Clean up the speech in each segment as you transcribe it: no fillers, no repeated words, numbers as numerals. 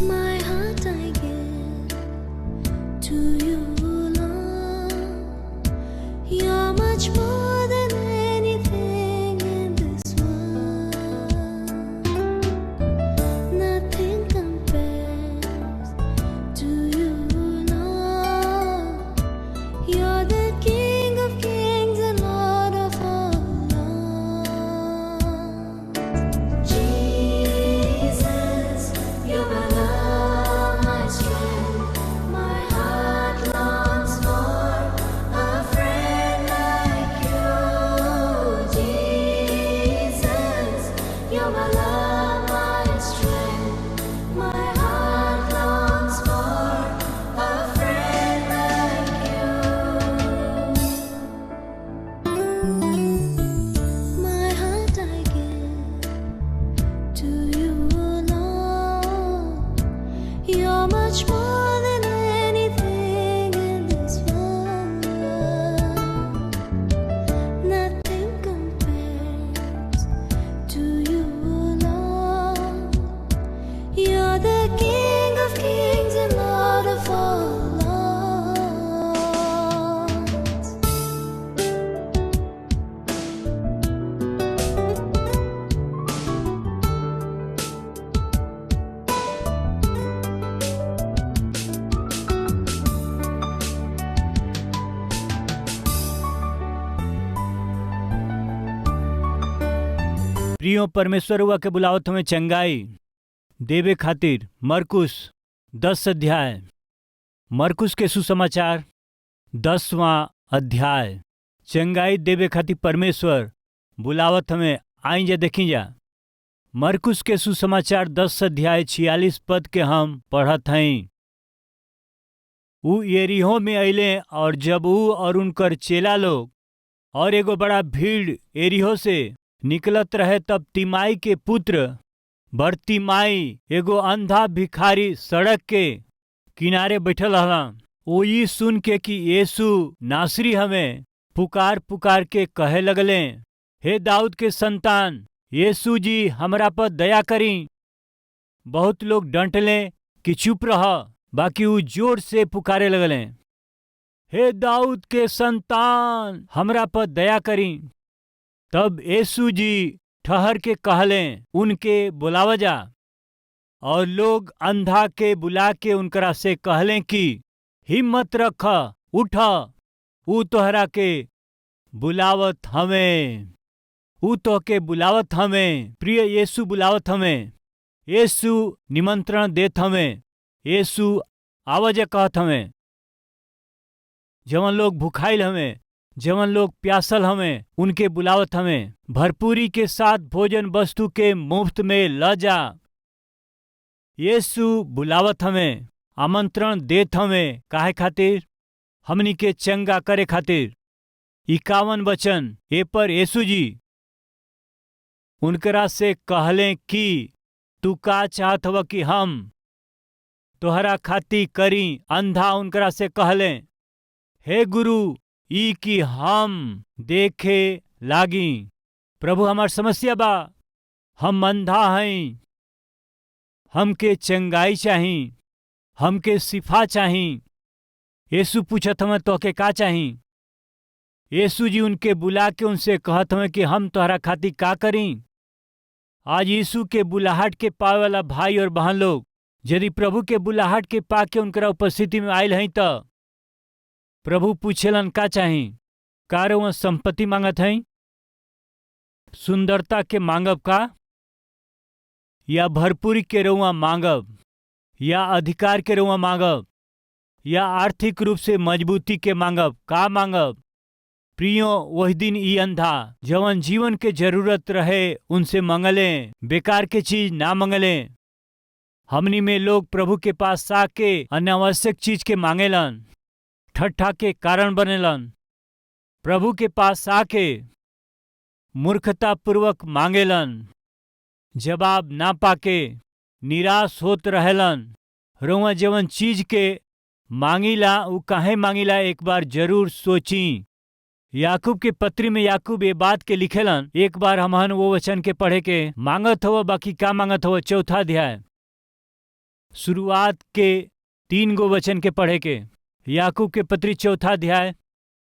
My heart I give to you, Lord. You're much more than anything in this world. Nothing compares to you, Lord. You're the King of kings and Lord of all lords. Jesus, you're my love, my strength. My heart longs for a friend like you. Jesus, you're my love, my strength. My heart longs for a friend like you. My heart I give to you, Lord. You're much more than anything in this world. Nothing compares to you, Lord. You're the King of kings and Lord of all lords. प्रियो परमेश्वर हुआ के बुलावत हमें चंगाई देवे खातिर मरकुस 10 अध्याय। मरकुस के सुसमाचार 10वां अध्याय। चंगाई देवे खातिर परमेश्वर बुलावत हमें आई जा देखी जा। मरकुस के सुसमाचार 10 अध्याय 46 पद के हम पढ़त हई। ऊ यरीहो में अइले और जब ऊ और उनकर चेला लोग और एगो बड़ा भीड़ एरिहो से निकलत रहे तब तिमाई के पुत्र बरतिमाई एगो अंधा भिखारी सड़क के किनारे बैठल रहला। ओ ई सुन के कि यीशु नासरी हमें पुकार पुकार के कहे लगले, हे दाऊद के संतान यीशु जी हमरा पर दया करी। बहुत लोग डंटले कि चुप रह, बाकी ऊ जोर से पुकारे लगले, हे दाऊद के संतान हमरा पर दया करी। तब यीशु जी ठहर के कहले उनके बुलावा जा। और लोग अंधा के बुला के उनकरा से कहले कि हिम्मत रख, उठ, ऊ तोहरा के बुलावत हमें, ऊ तो के बुलावत हमें। प्रिय यीशु बुलावत हमें, यीशु निमंत्रण देत हमें, यीशु आवाज कहत हमें। जवन लोग भुखाइल हमें, जवन लोग प्यासल हमें, उनके बुलावत हमें। भरपूरी के साथ भोजन वस्तु के मुफ्त में ल जा। यीशु बुलावत हमें, आमंत्रण देत हमें। काहे खातिर? हमनी के चंगा करे खातिर। 51 वचन ए पर यीशु जी उनकरा से कहले कि तू का चाहत हव कि हम तोहरा खाती करी। अंधा उनकरा से कहले, हे गुरु ई कि हम देखे लागी। प्रभु हमार समस्या बा, हम अंधा हई, हमके चंगाई चाही, हमके शिफा चाही। यीशु पूछत हमें तोहके का चाही। यीशु जी उनके बुला के उनसे कहत हमें कि हम तोहरा खातिर का करी। आज यीशु के बुलाहट के पावे वाला भाई और बहन लोग यदि प्रभु के बुलाहट के पाके उनकरा उपस्थिति में आयल हई त प्रभु पूछेलन का चाही। का रउआ संपत्ति मांगत हई, सुंदरता के मांगब का, या भरपूरी के रउआ मांगब, या अधिकार के रउआ मांगब, या आर्थिक रूप से मजबूती के मांगब? का मांगब? प्रियो वही दिन ई अंधा जवन जीवन के जरूरत रहे उनसे मंगले, बेकार के चीज ना मंगले। हमनी में लोग प्रभु के पास आके अनावश्यक चीज के मांगेलन, ठट्ठा के कारण बनेलन। प्रभु के पास आके मूर्खता पूर्वक मांगेलन, जवाब ना पाके निराश होत रहेलन। रउआ जवन चीज के मांगीला उ काहे मांगीला एक बार जरूर सोची। याकूब के पत्री में याकूब ये बात के लिखेलन। एक बार हमहन वो वचन के पढ़े के मांगत हो, बाकी का मांगत हो। 4 अध्याय शुरुआत के 3 गो वचन के पढ़े के। याकूब के पत्री 4 अध्याय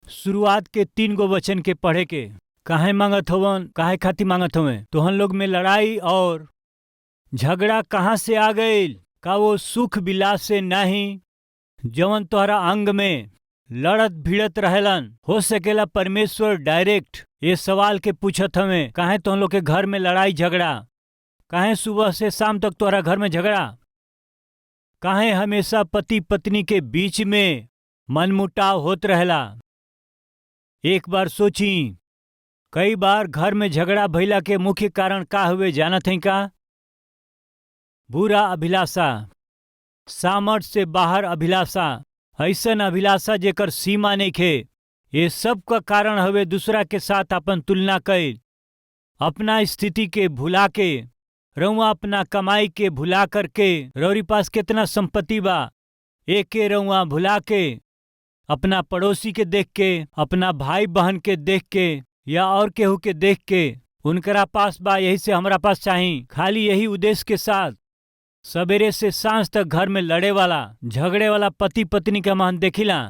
शुरुआत के 3 गो वचन के पढ़े के। काहे मांगत होवन, काहे खातिर मांगत होवे। तोहन लोग में लड़ाई और झगड़ा कहाँ से आ गई? का वो सुख विलास से नहीं जवन तोहरा अंग में लड़त भिड़त रहेलन? हो सकेला परमेश्वर डायरेक्ट ये सवाल के पूछत हमें, काहे तुम लोग के घर में लड़ाई झगड़ा? काहे सुबह से शाम तक तोहरा घर में झगड़ा? काहे हमेशा पति पत्नी के बीच में मनमुटाव होत रहेला? एक बार सोची, कई बार घर में झगड़ा भइला के मुख्य कारण का हुए जानत हैं का? बुरा अभिलाषा, सामर्थ से बाहर अभिलाषा, ऐसन अभिलाषा जेकर सीमा नहीं खे। ये सब का कारण हवे दूसरा के साथ अपन तुलना कईल, अपना स्थिति के भुला के, रउआ अपना कमाई के भुला करके, रौरी पास कितना संपत्ति बा एक के रउआ भुला के, अपना पड़ोसी के देख के, अपना भाई बहन के देख के या और केहू के देख के उनकरा पास बा यही से हमरा पास चाहिए। खाली यही उद्देश्य के साथ सवेरे से सांझ तक घर में लड़े वाला झगड़े वाला पति पत्नी का मान देखिला।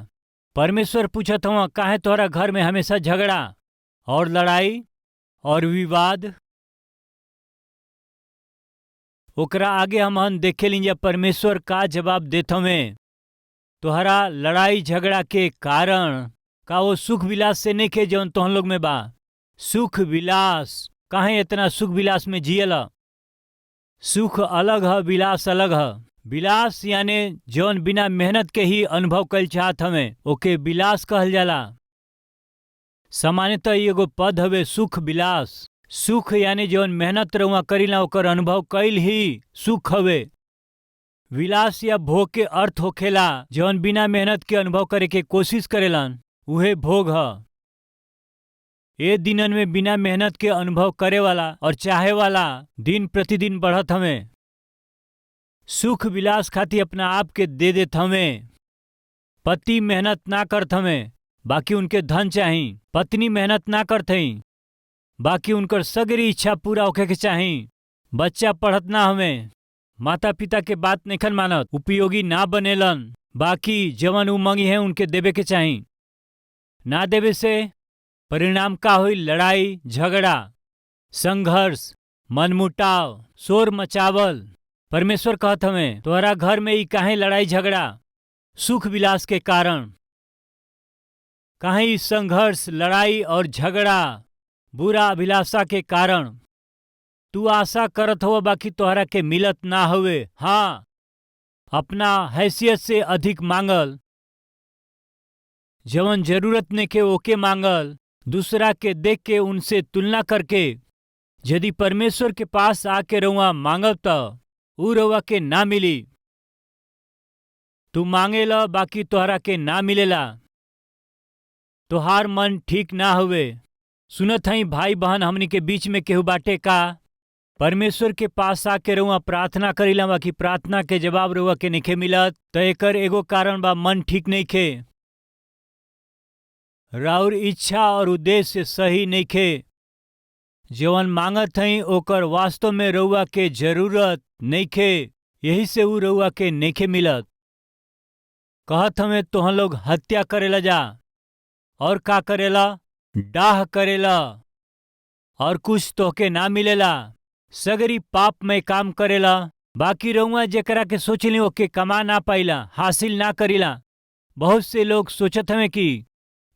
परमेश्वर पूछत हुआ, काहे तोहरा घर में हमेशा झगड़ा और लड़ाई और विवाद? ओकरा आगे हम देखे लीजिए परमेश्वर का जवाब देत हमें। तोहरा लड़ाई झगड़ा के कारण का वो सुख विलास से नहीं के जौन तोहन लोग में बा। सुख विलास, काहे इतना सुख विलास में जियला? सुख अलग है, विलास अलग है। विलास यानी जौन बिना मेहनत के ही अनुभव कल चाहत हमें, ओके विलास कहल जाला। सामान्यतः एगो पद हवे सुख विलास। सुख यानी जौन मेहनत रउआ करीला ओकर अनुभव कईल ही सुख हवे। विलास या भोग के अर्थ होखेला जौन बिना मेहनत के अनुभव करे के कोशिश करेलन, उहे भोग ह। ये दिनन में बिना मेहनत के अनुभव करे वाला और चाहे वाला दिन प्रतिदिन बढ़त हमें। सुख विलास खातिर अपना आप के दे देत हमें। पति मेहनत ना करत हमें, बाकी उनके धन चाही। पत्नी मेहनत ना करत हई, बाकी उनकर सगरी इच्छा पूरा होखे के चाही। बच्चा पढ़त ना हमें, माता पिता के बात नइखन मानत, उपयोगी ना बनेलन, बाकी जवन उ मंगी है उनके देवे के चाही। ना देवे से परिणाम का हुई? लड़ाई झगड़ा, संघर्ष, मनमुटाव, शोर मचावल। परमेश्वर कहत हमें, तोहरा घर में ही काहे लड़ाई झगड़ा? सुख विलास के कारण। काहे संघर्ष, लड़ाई और झगड़ा, बुरा अभिलाषा के कारण। तू आशा करत हो बाकी तोहरा के मिलत ना हुए। हाँ, अपना हैसियत से अधिक मांगल, जवन जरूरत ने के ओके मांगल, दूसरा के देख के उनसे तुलना करके। यदि परमेश्वर के पास आके रउआ मांगब त ऊ रउआ के ना मिली। तू मांगेला बाकी तोहरा के ना मिलेला, तोहार मन ठीक ना हुए। सुनत हई भाई बहन हमनी के बीच में केहू बाटे का? परमेश्वर के पास आके रउआ प्रार्थना करीला बाकी प्रार्थना के जवाब रउआ के नइखे मिलत, त एकर एगो कारण बा मन ठीक नइखे। राउर इच्छा और उद्देश्य सही नइखे। जवन मांगत हई ओकर वास्तव में रउआ के जरूरत नइखे, यही से ऊ रउआ के नइखे मिलत। कहत हमें तोहन लोग हत्या करेला जा, और का करेला? डाह करेला, और कुछ तोहके ना मिलेला। सगरी पाप में काम करेला, बाकी रउआ जेकरा के सोचली ओके कमा ना पाइला, हासिल ना करीला। बहुत से लोग सोचत हमें कि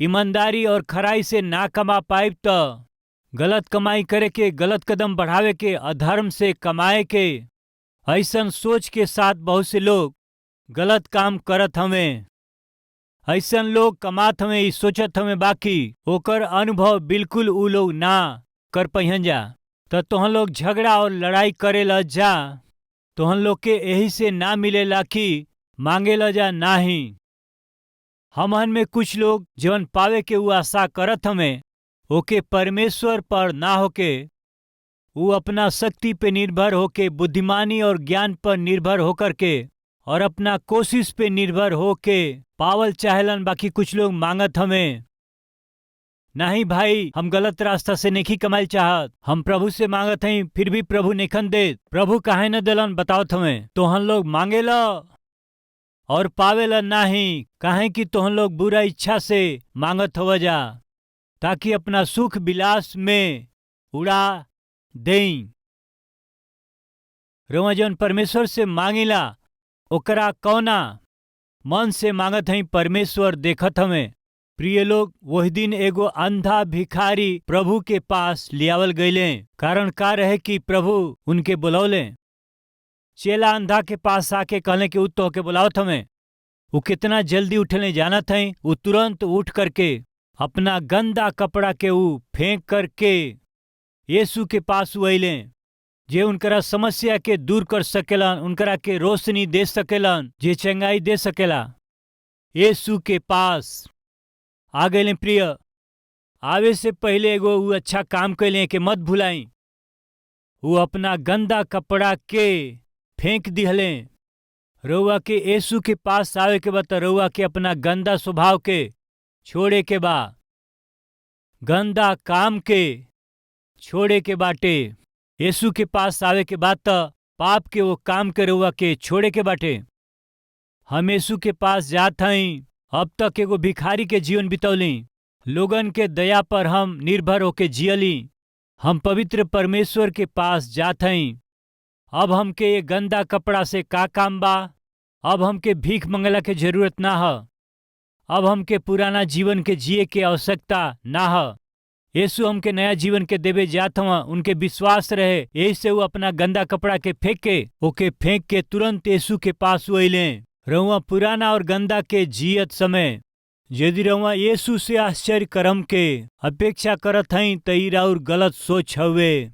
ईमानदारी और खराई से ना कमा पाइब त गलत कमाई करे के, गलत कदम बढ़ावे के, अधर्म से कमाए के, ऐसन सोच के साथ बहुत से लोग गलत काम करत हमें। ऐसन लोग कमात हमें सोचत हमें बाकी ओकर अनुभव बिल्कुल उ लोग ना कर पहिन जा। तो तोहन लोग झगड़ा और लड़ाई करे ल जा, तोहन लोग के यही से ना मिलेला कि मांगे ल जा नाही। हमन में कुछ लोग जीवन पावे के उ आशा करत हमें ओके परमेश्वर पर ना होके वो अपना शक्ति पे निर्भर होके, बुद्धिमानी और ज्ञान पर निर्भर होकर के और अपना कोशिश पे निर्भर होके पावल चाहेलन। बाकी कुछ लोग मांगत हमें नहीं भाई, हम गलत रास्ता से नहीं कमाई चाहत, हम प्रभु से मांगत हई फिर भी प्रभु नेखन दे। प्रभु काहे न दिलन बताओ हमें। तोहन लोग मांगेला और पावेला नहीं, काहे कि तोहन लोग बुरा इच्छा से मांगत हो जा ताकि अपना सुख विलास में उड़ा दें। रउआ जौन परमेश्वर से मांगिला ओकरा कौना मन से मांगत हई परमेश्वर देखत हमें। प्रिय लोग, वही दिन एगो अंधा भिखारी प्रभु के पास लियावल गईले। कारण का रहे कि प्रभु उनके बुलौले। चेला अंधा के पास आके कहले कि उ तो के बुलावत हमें। वो कितना जल्दी उठने जानत हई। वो तुरंत उठ करके अपना गंदा कपड़ा के ऊ फेंक करके यीशु के पास अइले, जे उनकरा समस्या के दूर कर सकेलन, उनकरा के रोशनी दे सकेलन, जे चंगाई दे सकेला। यीशु के पास आ गए। प्रिय, आवे से पहले एगो ऊ अच्छा काम कैले के मत भुलाई। वो अपना गंदा कपड़ा के फेंक दिहले। रउआ के यीशु के पास आवे के बा, रउआ के अपना गंदा स्वभाव के छोड़े के बा, गंदा काम के छोड़े के बाटे। यीशु के पास आवे के बाद पाप के वो काम के रउआ के छोड़े के बाटे। हम यीशु के पास जात हई। अब तक एगो भिखारी के जीवन बितौली, लोगन के दया पर हम निर्भर होके जियली। हम पवित्र परमेश्वर के पास जात हई। अब हमके ये गंदा कपड़ा से का काम बा। अब हमके भीख मंगला के जरूरत ना ह। अब हमके पुराना जीवन के जिए के आवश्यकता ना ह। यीशु हमके नया जीवन के देवे जात हवा। उनके विश्वास रहे, यही से वो अपना गंदा कपड़ा के फेंक के तुरंत यीशु के पास अइले। रउआ पुराना और गंदा के जियत समय यदि रउआ यीशु से आश्चर्य कर्म के अपेक्षा करत हई त ई राउर गलत सोच हवे।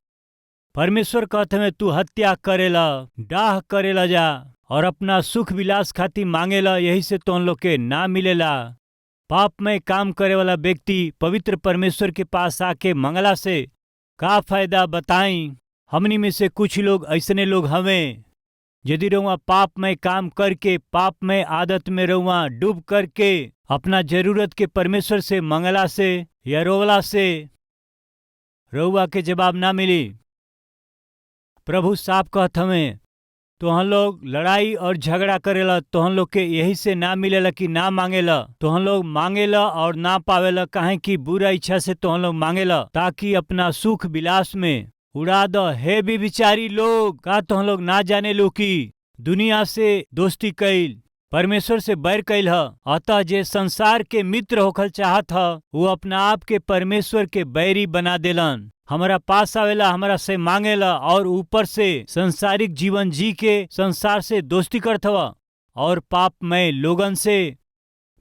परमेश्वर कहत हमें तू हत्या करेला, डाह करेला जा और अपना सुख विलास खातिर मांगेला, यही से तो लोग के ना मिलेला। पाप में काम करे वाला व्यक्ति पवित्र परमेश्वर के पास आके मंगला से का फायदा बताई। हमनी में से कुछ लोग ऐसने लोग हमें, यदि रउआ पाप में काम करके, पाप में आदत में रउआ डूब करके अपना जरूरत के परमेश्वर से मंगला से या रोवला से रउआ के जवाब ना मिली। प्रभु साफ कहत हमें तोहन लोग लड़ाई और झगड़ा करेला, तोहन लोग के यही से ना मिलेला कि ना मांगेला। तोहन लोग मांगेला और ना पावेला, काहे कि बुरा इच्छा से तोहन लोग मांगेला ताकि अपना सुख विलास में उड़ा दो। हे भी बिचारी लोग, का तोहन लोग ना जाने लो कि दुनिया से दोस्ती कैल परमेश्वर से बैर कैल ह। अतः जे संसार के मित्र होखल चाहत ह वो अपना आप के परमेश्वर के बैरी बना देलन। हमारा पास आवेला, हमारा से मांगेला और ऊपर से संसारिक जीवन जी के संसार से दोस्ती करत हवा और पाप में लोगन से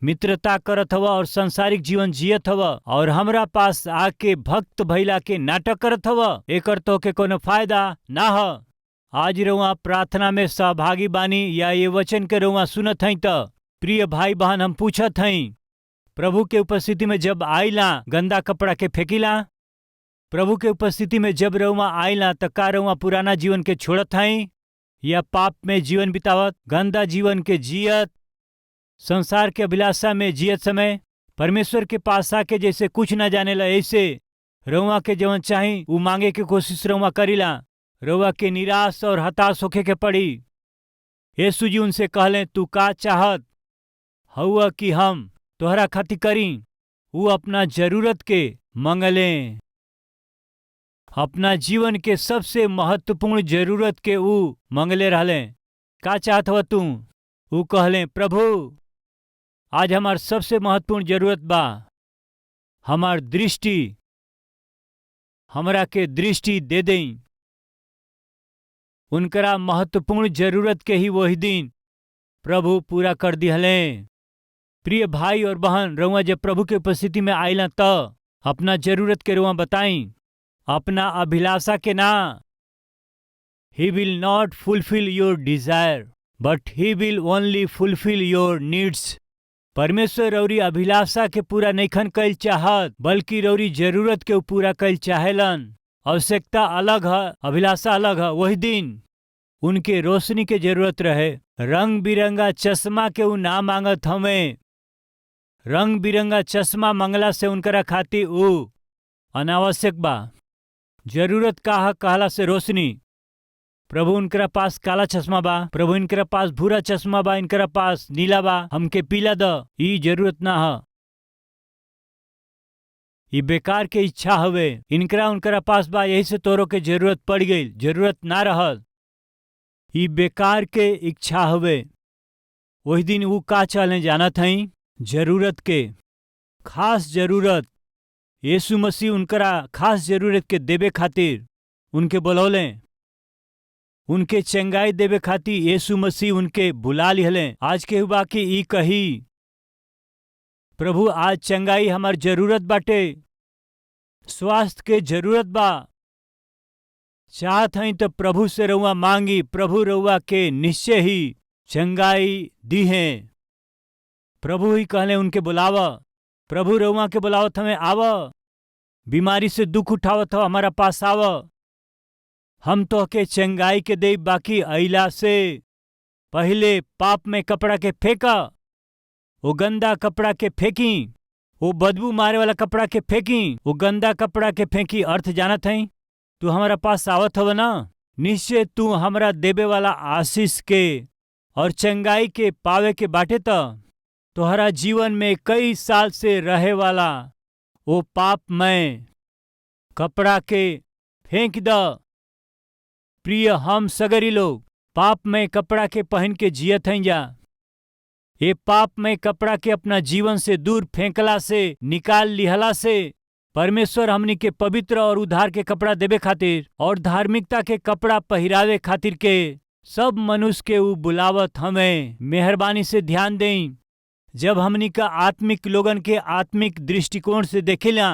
मित्रता करत हवा और संसारिक जीवन जियत हवा और हमरा पास आके भक्त भइला के नाटक करत हवा। एकर तो के कोनो फायदा ना ह। आज रउआ प्रार्थना में सहभागी बानी या ये वचन के रउआ सुनत हई त प्रिय भाई बहन, हम पूछत हई, प्रभु के उपस्थिति में जब आइला गंदा कपड़ा के फेंकिला? प्रभु के उपस्थिति में जब रउआ आइला त का रउआ पुराना जीवन के छोड़त हई या पाप में जीवन बितावत, गंदा जीवन के जियत, संसार के अभिलाषा में जियत समय परमेश्वर के पास आके जैसे कुछ ना जानेला, ऐसे रउआ के जवन चाही उ मांगे के कोशिश रउआ करीला, रउआ के निराश और हताश होके के पड़ी। यीशु जी उनसे कहले, तू का चाहत हउआ कि हम तोहरा खातिर करी? उ अपना जरूरत के मंगले। अपना जीवन के सबसे महत्वपूर्ण जरूरत के ऊ मंगले रहले। का चाहत हुआ तू? ऊ कहले, प्रभु आज हमार सबसे महत्वपूर्ण जरूरत बा, हमार दृष्टि, हमरा के दृष्टि दे दें। उनकरा महत्वपूर्ण जरूरत के ही वही दिन प्रभु पूरा कर दिहले। प्रिय भाई और बहन, रउआ जब प्रभु के उपस्थिति में आइला त अपना जरूरत के रउआ बताई, अपना अभिलाषा के ना। He will not fulfil your desire but he will only fulfil your needs. परमेश्वर रौरी अभिलाषा के पूरा नइखन कइल चाहत, बल्कि रौरी जरूरत के पूरा कइल चाहेलन। आवश्यकता अलग है, अभिलाषा अलग है। वही दिन उनके रोशनी के जरूरत रहे। रंग बिरंगा चश्मा के उ ना मांगत हमें। रंग बिरंगा चश्मा मंगला से उनकरा खातिर उ अनावश्यक बा। जरूरत का है कहला से रोशनी। प्रभु उनकरा पास काला चश्मा बा, प्रभु इनकरा पास भूरा चश्मा बा, इनकरा पास नीला बा, हमके पीला द। ई जरूरत ना है, ई बेकार के इच्छा हवे। इनकरा उनकरा पास बा, यही से तोरो के जरूरत पड़ गई। जरूरत ना रहल, ई बेकार के इच्छा हवे। वही दिन वो का चले जानत हई, जरूरत के खास जरूरत यीशु मसीह उनकरा खास जरूरत के देवे खातिर उनके बुलौले। उनके चंगाई देवे खातिर यीशु मसीह उनके बुला लिहले। आज के हुआ कि ई कही, प्रभु आज चंगाई हमार जरूरत बाटे, स्वास्थ्य के जरूरत बा। चाहत हई तो प्रभु से रउआ मांगी, प्रभु रउआ के निश्चय ही चंगाई दी है। प्रभु ही कहले उनके बुलावा। प्रभु रउआ के बुलावत हमें आव। बीमारी से दुख उठावत हो, हमारा पास आव। हम तो के चंगाई के दे। बाकी अइला से पहले पाप में कपड़ा के फेंका, वो गंदा कपड़ा के फेंकी, वो बदबू मारे वाला कपड़ा के फेंकी, वो गंदा कपड़ा के फेंकी। अर्थ जानत हई, तू हमारा पास आवत हव ना, निश्चय तू हमरा देवे वाला आशीष के और चंगाई के पावे के बाटे त तोहरा जीवन में कई साल से रहे वाला वो पाप में कपड़ा के फेंक द। प्रिय, हम सगरी लोग पाप में कपड़ा के पहन के जियत हैं जा। ये पाप में कपड़ा के अपना जीवन से दूर फेंकला से, निकाल लिहला से परमेश्वर हमनी के पवित्र और उद्धार के कपड़ा देवे खातिर और धार्मिकता के कपड़ा पहिरावे खातिर के सब मनुष्य के उ बुलावत हमें। मेहरबानी से ध्यान दें। जब हमनी का आत्मिक लोगन के आत्मिक दृष्टिकोण से देखेला,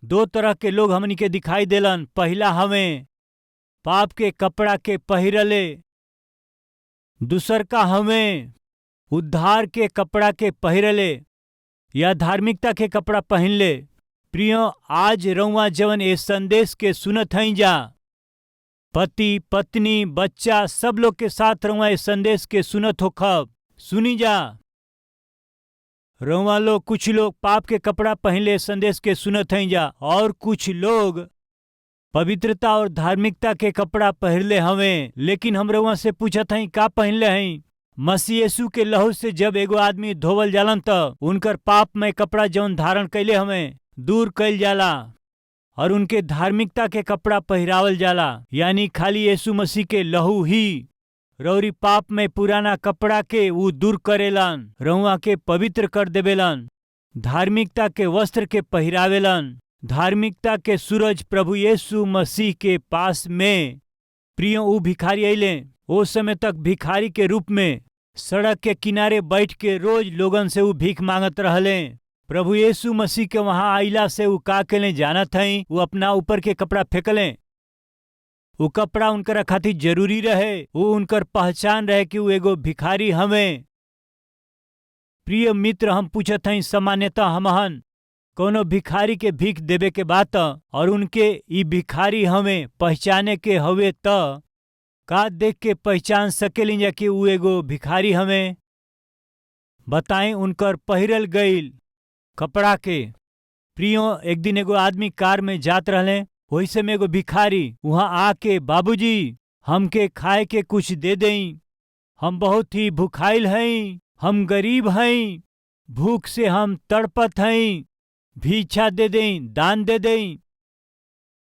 दो तरह के लोग हमनी के दिखाई देलन। पहला हमें पाप के कपड़ा के पहिरले, दूसर का हमें उद्धार के कपड़ा के पहिरले या धार्मिकता के कपड़ा पहन ले। प्रियो, आज रउआ जवन ए संदेश के सुनत हई जा, पति पत्नी बच्चा सब लोग के साथ रउआ ए संदेश के सुनत हो खब, सुनी जा। रउआ लोग, कुछ लोग पाप के कपड़ा पहले संदेश के सुनत हई जा, और कुछ लोग पवित्रता और धार्मिकता के कपड़ा पहनले हमें। लेकिन हम रउआ से पूछत हई, का पहनले हई? मसीह यीशु के लहू से जब एगो आदमी धोवल जालन त उनकर पाप में कपड़ा जौन धारण कैले हमें दूर कैल जाला और उनके धार्मिकता के कपड़ा पहिरावल जाला। यानी खाली यीशु मसीह के लहू ही रौरी पाप में पुराना कपड़ा के वो दूर करेलन, रउआ के पवित्र कर देवेलन। धार्मिकता के वस्त्र के पहिरावेलन। धार्मिकता के सूरज प्रभु यीशु मसीह के पास में। प्रियो, ऊ भिखारी अइले। ओ समय तक भिखारी के रूप में सड़क के किनारे बैठ के रोज लोगन से ऊ भीख मांगत रहले। प्रभु यीशु मसीह के वहां आइला से ऊ का केले जानत हई? वो अपना ऊपर के कपड़ा फेंकले। वो कपड़ा उनकर खातिर जरूरी रहे। वो उनकर पहचान रहे कि वो एगो भिखारी हमें। प्रिय मित्र, हम पूछत हई, सामान्यतः हमहन कोनो भिखारी के भीख देवे के बात और उनके ई भिखारी हमें पहचाने के हवे त का देख के पहचान सकेली जा कि वो एगो भिखारी हमें? बताएं उनकर पहिरल गईल कपड़ा के। प्रियो, एक दिन एगो आदमी कार में जात रहले। वही से में एगो भिखारी वहां आके, बाबूजी हमके खाए के कुछ दे दें, हम बहुत ही भूखाइल हई, हम गरीब हई, भूख से हम तड़पत हई, भिक्षा दे दें, दान दे दें।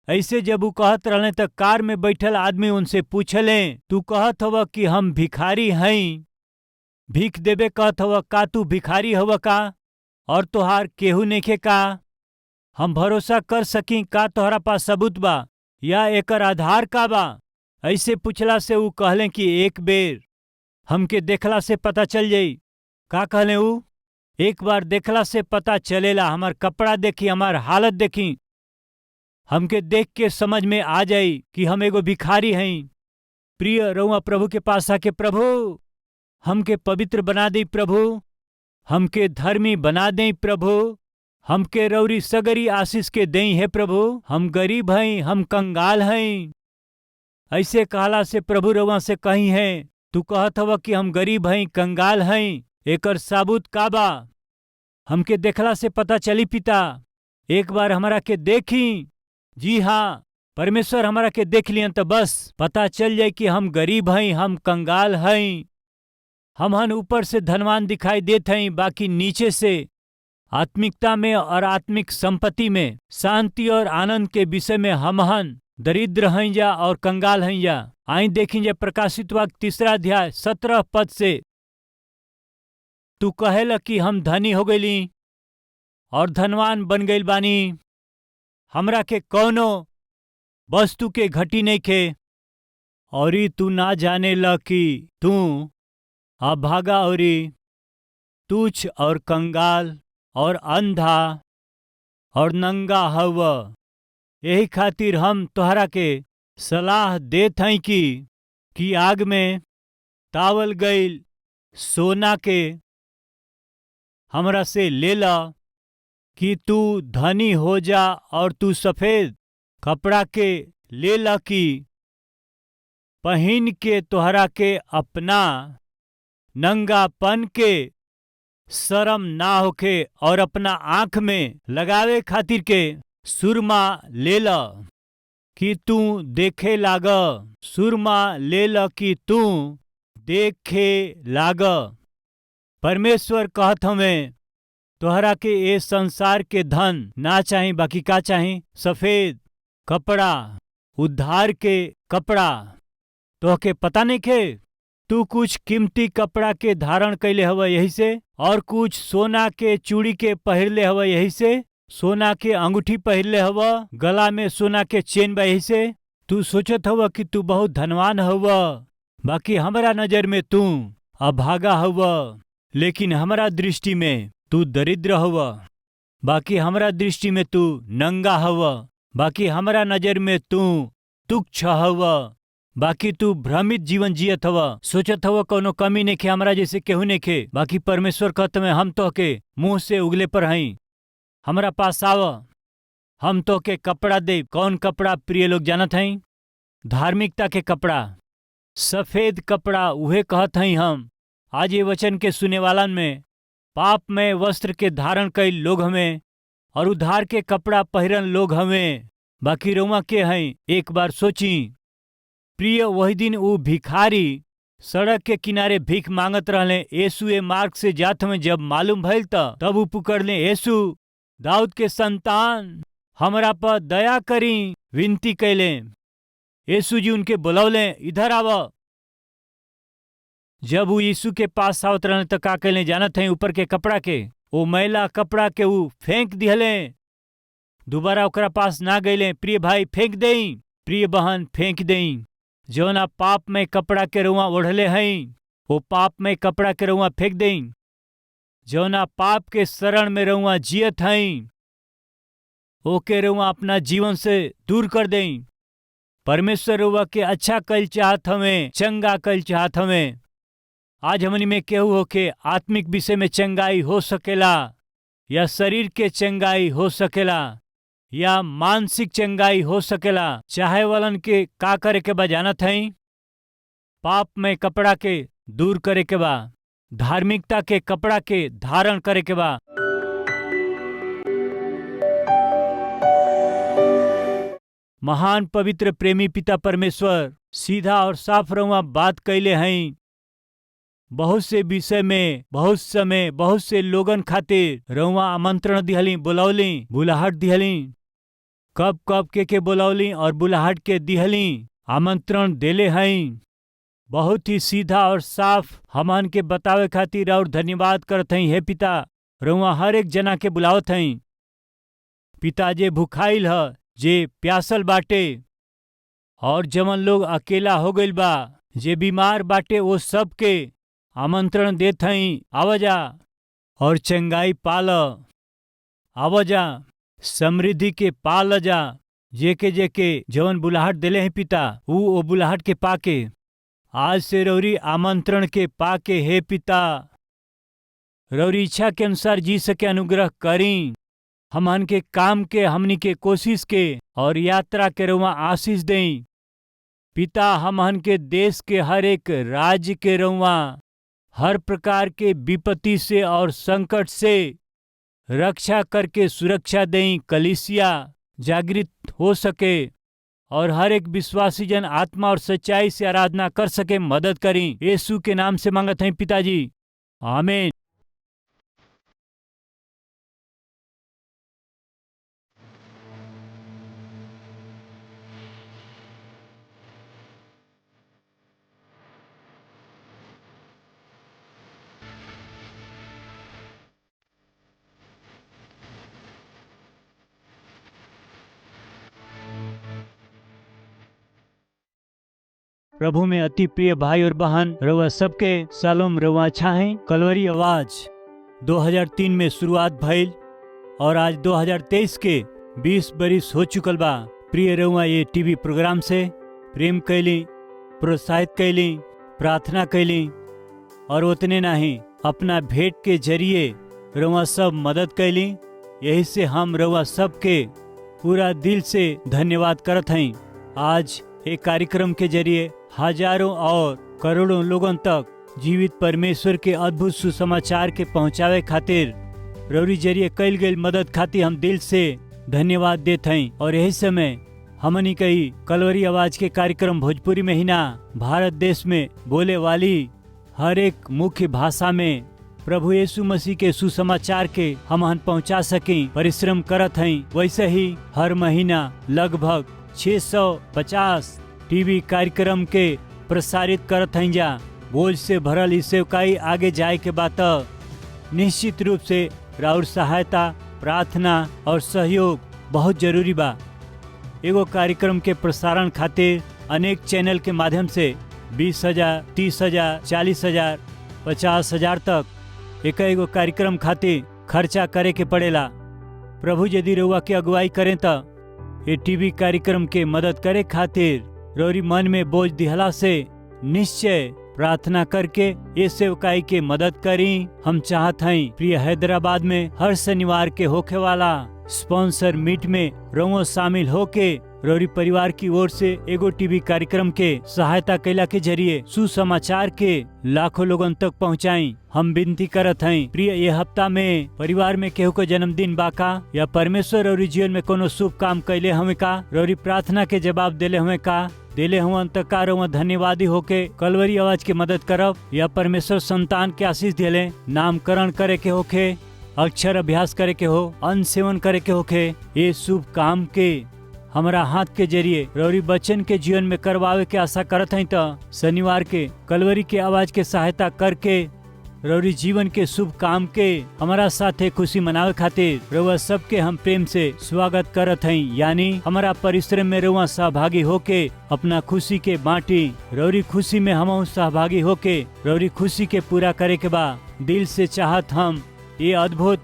ऐसे जब वो कहत रहले त कार में बैठल आदमी उनसे पूछले, तू कहत हव कि हम भिखारी हई, भीख देवे कहत हव, का तू भिखारी हव का? और तोहार केहू नेखे का? हम भरोसा कर सकी का तोहरा पास सबूत बा या एकर आधार का बा? ऐसे पूछला से ऊ कहले कि एक बेर हमके देखला से पता चल जाई। का कहले ऊ? एक बार देखला से पता चलेला, हमार कपड़ा देखी, हमार हालत देखी, हमके देख के समझ में आ जाई कि हम एगो भिखारी हई। प्रिय रउआ प्रभु के पास आके, प्रभु हमके पवित्र बना दे, प्रभु हमके धर्मी बना दे, प्रभु हमके रौरी सगरी आशीष के देई है प्रभु। हम गरीब हई, हम कंगाल हई। ऐसे कहला से प्रभु रउआ से कही है, तू कहत हव कि हम गरीब हई, कंगाल हई, एकर साबुत का बा? हमके देखला से पता चली पिता, एक बार हमारा के देखी। जी हाँ, परमेश्वर हमारा के देख लियन तो बस पता चल जाए कि हम गरीब हई, हम कंगाल हई। हमहन ऊपर से धनवान दिखाई देत हई, बाकी नीचे से आत्मिकता में और आत्मिक संपत्ति में, शांति और आनंद के विषय में हमहन दरिद्र हई जा और कंगाल हई जा। आई देखी जा प्रकाशित वाक्य 3 अध्याय 17 पद से। तू कहेला कि हम धनी हो गईली और धनवान बन गईल बानी, हमरा के कौनो वस्तु के घटी नहीं खे, और तू ना जाने ल कि तू अभागा और तुच्छ और कंगाल और अंधा और नंगा हव। यही खातिर हम तोहरा के सलाह देत हई कि आग में तावल गईल सोना के हमरा से ले ला, कि तू धनी हो जा, और तू सफेद कपड़ा के ले ला कि पहन के तोहरा के अपना नंगापन के शर्म ना होखे, और अपना आंख में लगावे खातिर के सुरमा ले ला कि तू देखे लाग। सुरमा ले ला कि तू देखे लाग। परमेश्वर कहत हमें, तोहरा के ए संसार के धन ना चाही, बाकी का चाही? सफेद कपड़ा, उद्धार के कपड़ा। तोहके पता नहीं खे, तू कुछ कीमती कपड़ा के धारण कैले हवा यही से, और कुछ सोना के चूड़ी के पहिरले हवा यही से, सोना के अंगूठी पहिरले हवा, गला में सोना के चेन बा यही से। तू सोचत हवा कि तू बहुत धनवान हवा, बाकी हमारा नजर में तू अभागा हवा, लेकिन हमारा दृष्टि में तू दरिद्र हवा। बाकी हमारा दृष्टि में तू नंगा हवा, बाकी हमारा नजर में तू तुच्छ हवा, बाकी तू भ्रमित जीवन जियत हवा। सोचत हवा कोनो कमी नहीं खे, हमारा जैसे केहू नहीं खे। बाकी परमेश्वर कहत में, हम तो के मुंह से उगले पर हई, हमारा पास आव, हम तो के कपड़ा दे। कौन कपड़ा प्रिय लोग जानत हई? धार्मिकता के कपड़ा, सफेद कपड़ा, उहे कहत हई हम। आज ये वचन के सुने वालन में पाप में वस्त्र के धारण कई लोग हमें, और उद्धार के कपड़ा पहिरन लोग हमें। बाकी रउआ के हई? एक बार सोची प्रिय, वही दिन वो भिखारी सड़क के किनारे भीख मांगत रहले। यीशु ए मार्ग से जात में जब मालूम भइल तब वो पुकारले, यीशु दाऊद के संतान, हमरा पर दया करी, विनती कैले। यीशु जी उनके बुलौले, इधर आव। जब वो यीशु के पास आवत रहले तो का कैले जानत हैं? ऊपर के कपड़ा के, वो मैला कपड़ा के वो फेंक दिहले, दोबारा ओकरा पास ना गईले। प्रिय भाई फेंक देई, प्रिय बहन फेंक देई। जौना पाप में कपड़ा के रुआ ओढ़ले हई, वो पाप में कपड़ा के रुआ फेंक देई। जौना पाप के शरण में रुआ जियत हई, ओके रुआ अपना जीवन से दूर कर देई। परमेश्वर रुआ के अच्छा कल चाहत हमें, चंगा कल चाहत हमें। आज हमनी में केहू होके आत्मिक विषय में चंगाई हो सकेला, या शरीर के चंगाई हो सकेला, या मानसिक चंगाई हो सकेला। चाहे वालन के का करे के बा जानत हई? पाप में कपड़ा के दूर करे के बा, धार्मिकता के कपड़ा के धारण करे के बा। महान पवित्र प्रेमी पिता परमेश्वर सीधा और साफ रउआ बात कैले हई। बहुत से विषय में, बहुत समय, बहुत से लोगन खातिर रउआ आमंत्रण दिहली, बुलौली, बुलाहट दिहली। कब कब के बुलौली और बुलाहट के दिहली, आमंत्रण देले हई। बहुत ही सीधा और साफ हमन के बतावे खातिर और धन्यवाद करत हई। हे पिता, रउआ हर एक जना के बुलावत हई। पिता, जे भुखाइल ह, जे प्यासल बाटे, और जवन लोग अकेला हो गइल बा, जे बीमार बाटे, वो सब के आमंत्रण देत हई, आवा जा। और चंगाई पाल। आवजा समृद्धि के पाल जा। जेके जेके जवन बुलाहट दिले हैं पिता ऊ ओ बुलाहट के पाके आज से रौरी आमंत्रण के पाके हे पिता रौरी इच्छा के अनुसार जी सके अनुग्रह करी। हमन के काम के हमनी के कोशिश के और यात्रा के रुआ आशीष दें पिता। हमन के देश के हर एक राज्य के रुआ हर प्रकार के विपत्ति से और संकट से रक्षा करके सुरक्षा दें। कलीसिया जागृत हो सके और हर एक विश्वासी जन आत्मा और सच्चाई से आराधना कर सके मदद करी। यीशु के नाम से मांगत हैं पिताजी, आमीन। प्रभु में अति प्रिय भाई और बहन रवा सबके सालोम रवा अच्छा है। कलवरी आवाज 2003 में शुरुआत भइल और आज 2023 के 20 बरिस हो चुकल बा। प्रिय रवा ये टीवी प्रोग्राम से प्रेम कैली, प्रोत्साहित कैली, प्रार्थना कैली और उतने नहीं अपना भेंट के जरिए रवा सब मदद कैली। यही से हम रवा सबके पूरा दिल से धन्यवाद करत हैं। आज एक कार्यक्रम के जरिए हजारों और करोड़ों लोगों तक जीवित परमेश्वर के अद्भुत सुसमाचार के पहुंचावे खातिर रौरी जरिए कैल गई मदद खातिर हम दिल से धन्यवाद देते हैं। और यही समय हमनी कई कलवरी आवाज के कार्यक्रम भोजपुरी में ही ना भारत देश में बोले वाली हर एक मुख्य भाषा में प्रभु यीशु मसीह के सुसमाचार के हम पहुंचा सकें परिश्रम करत हैं। वैसे ही हर महीना लगभग 650 टीवी कार्यक्रम के प्रसारित करत हैं जा। बोझ से भरल इस सेवकाई आगे जाए के बात निश्चित रूप से राउर सहायता, प्रार्थना और सहयोग बहुत जरूरी बा। एगो कार्यक्रम के प्रसारण खातिर अनेक चैनल के माध्यम से 20,000, 30,000, 40,000, 50,000 तक एगो कार्यक्रम खातिर खर्चा करे के पड़ेला। प्रभु यदि रउआ के अगुवाई करें तो ये टीवी कार्यक्रम के मदद करे खातिर रौरी मन में बोझ दिहला से निश्चय प्रार्थना करके ये सेवकाई के मदद करी। हम चाहत हैं प्रिय हैदराबाद में हर शनिवार के होखे वाला स्पॉन्सर मीट में रउआ शामिल होके रौरी परिवार की ओर से एगो टीवी कार्यक्रम के सहायता कैला के जरिए सुसमाचार के लाखों लोगन तक पहुँचाई। हम विनती करत हैं प्रिय ये हफ्ता में परिवार में केहू को जन्मदिन बाका या परमेश्वर रौरी जीवन में कोनो शुभ काम कैले हमें का रौरी प्रार्थना के जवाब देले हमें का देले हुआ का रउआ धन्यवादी होके कलवरी आवाज के मदद करब या परमेश्वर संतान के आशीष दिले नामकरण करे के होके अक्षर अभ्यास करे के हो अन्न सेवन करे के होके ये शुभ काम के हमारा हाथ के जरिए रौरी बच्चन के जीवन में करवावे के आशा करत हैं। तो शनिवार के कलवरी के आवाज के सहायता करके रौरी जीवन के शुभ काम के हमारा साथे खुशी मनावे खातिर रउआ सबके हम प्रेम से स्वागत करत हैं। यानी हमारा परिश्रम में रउआ सहभागी होके अपना खुशी के बांटी रौरी खुशी में हम सहभागी होके रौरी खुशी के पूरा करे के बा। दिल से चाहत हम ये अद्भुत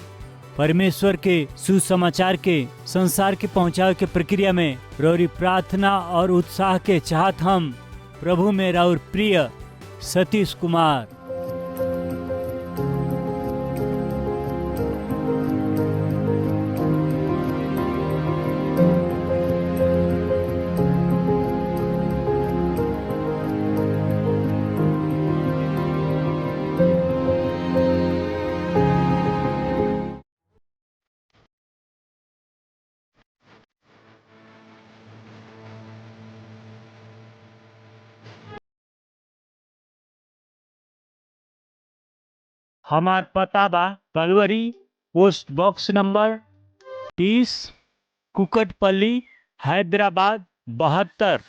परमेश्वर के सुसमाचार के संसार के पहुंचावे के प्रक्रिया में रौरी प्रार्थना और उत्साह के चाहत हम प्रभु में राउर प्रिय सतीश कुमार। हमार पता बा Calvary post box number 30 Kukatpally Hyderabad 72